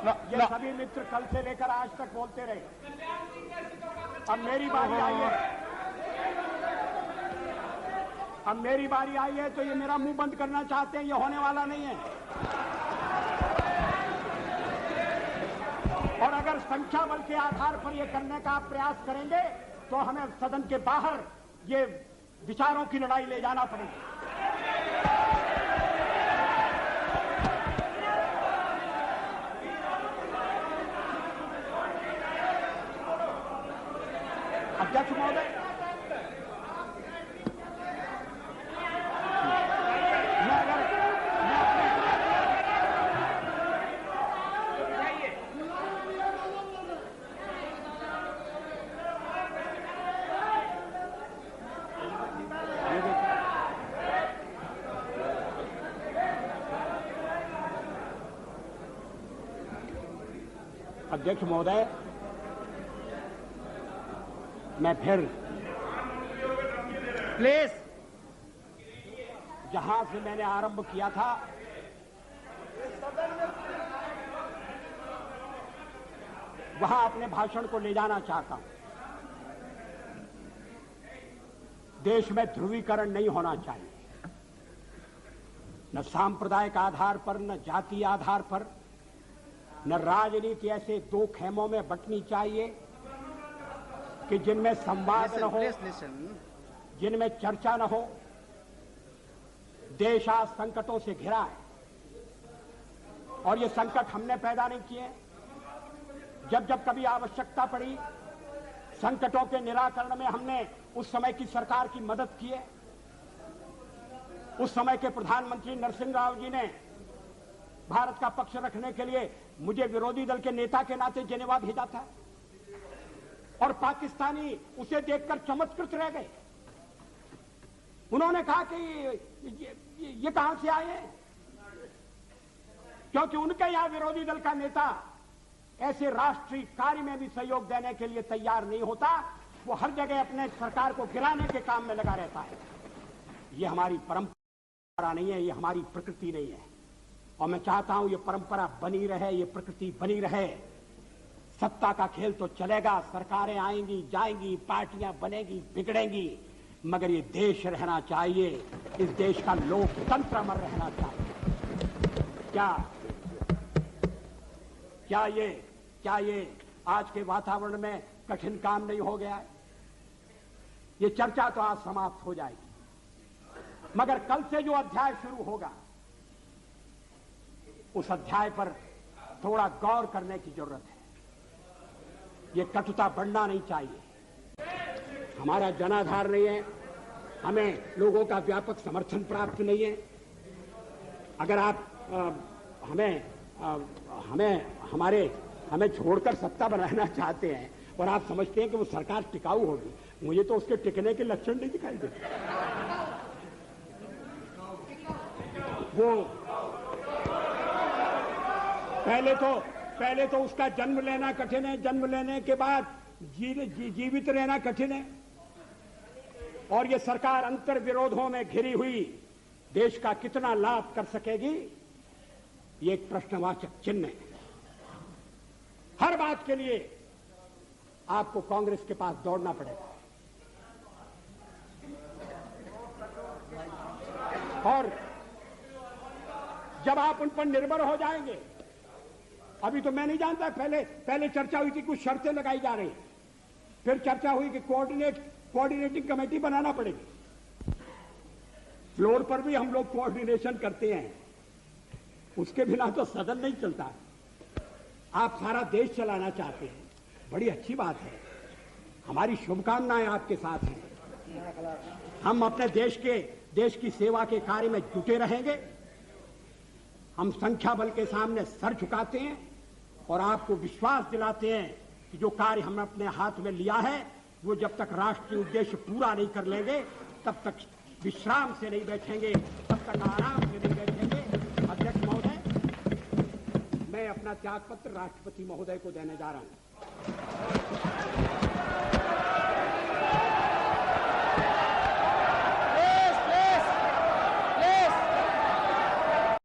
ये सभी मित्र कल से लेकर आज तक बोलते रहे। अब मेरी बारी आई है, तो ये मेरा मुंह बंद करना चाहते हैं, ये होने वाला नहीं है। और अगर संख्या बल के आधार पर ये करने का आप प्रयास करेंगे तो हमें सदन के बाहर ये विचारों की लड़ाई ले जाना पड़ेगी। अध्यक्ष महोदय, अध्यक्ष महोदय, मैं फिर प्लीज जहां से मैंने आरंभ किया था वहां अपने भाषण को ले जाना चाहता हूं। देश में ध्रुवीकरण नहीं होना चाहिए, न सांप्रदायिक आधार पर, न जातीय आधार पर, न राजनीति ऐसे दो खेमों में बंटनी चाहिए कि जिनमें संवाद न हो, जिनमें चर्चा न हो। देश आज संकटों से घिरा है और ये संकट हमने पैदा नहीं किए। जब जब कभी आवश्यकता पड़ी संकटों के निराकरण में हमने उस समय की सरकार की मदद की है। उस समय के प्रधानमंत्री नरसिंह राव जी ने भारत का पक्ष रखने के लिए मुझे विरोधी दल के नेता के नाते जेनेवा भेजा था और पाकिस्तानी उसे देखकर चमत्कृत रह गए। उन्होंने कहा कि ये कहां से आए हैं, क्योंकि उनके यहां विरोधी दल का नेता ऐसे राष्ट्रीय कार्य में भी सहयोग देने के लिए तैयार नहीं होता। वो हर जगह अपने सरकार को गिराने के काम में लगा रहता है। ये हमारी परंपरा नहीं है, ये हमारी प्रकृति नहीं है और मैं चाहता हूं ये परंपरा बनी रहे, ये प्रकृति बनी रहे। सत्ता का खेल तो चलेगा, सरकारें आएंगी जाएंगी, पार्टियां बनेगी बिगड़ेंगी, मगर ये देश रहना चाहिए, इस देश का लोकतंत्र अमर रहना चाहिए। क्या ये आज के वातावरण में कठिन काम नहीं हो गया है? ये चर्चा तो आज समाप्त हो जाएगी, मगर कल से जो अध्याय शुरू होगा उस अध्याय पर थोड़ा गौर करने की जरूरत है। ये कटुता बढ़ना नहीं चाहिए। हमारा जनाधार नहीं है, हमें लोगों का व्यापक समर्थन प्राप्त नहीं है। अगर आप हमें छोड़कर सत्ता बनाना चाहते हैं और आप समझते हैं कि वो सरकार टिकाऊ होगी, मुझे तो उसके टिकने के लक्षण नहीं दिखाई देते। वो पहले तो उसका जन्म लेना कठिन है, जन्म लेने के बाद जीवित रहना कठिन है और ये सरकार अंतर विरोधों में घिरी हुई देश का कितना लाभ कर सकेगी, ये एक प्रश्नवाचक चिन्ह है। हर बात के लिए आपको कांग्रेस के पास दौड़ना पड़ेगा और जब आप उन पर निर्भर हो जाएंगे, अभी तो मैं नहीं जानता, पहले चर्चा हुई थी, कुछ शर्तें लगाई जा रही, फिर चर्चा हुई कि कोऑर्डिनेटिंग कमेटी बनाना पड़ेगी। फ्लोर पर भी हम लोग कोऑर्डिनेशन करते हैं, उसके बिना तो सदन नहीं चलता। आप सारा देश चलाना चाहते हैं, बड़ी अच्छी बात है, हमारी शुभकामनाएं आपके साथ हैं। हम अपने देश की सेवा के कार्य में जुटे रहेंगे। हम संख्या बल के सामने सर झुकाते हैं और आपको विश्वास दिलाते हैं कि जो कार्य हमने अपने हाथ में लिया है वो जब तक राष्ट्रीय उद्देश्य पूरा नहीं कर लेंगे तब तक विश्राम से नहीं बैठेंगे, तब तक आराम से नहीं बैठेंगे। अध्यक्ष महोदय, मैं अपना त्यागपत्र राष्ट्रपति महोदय को देने जा रहा हूं।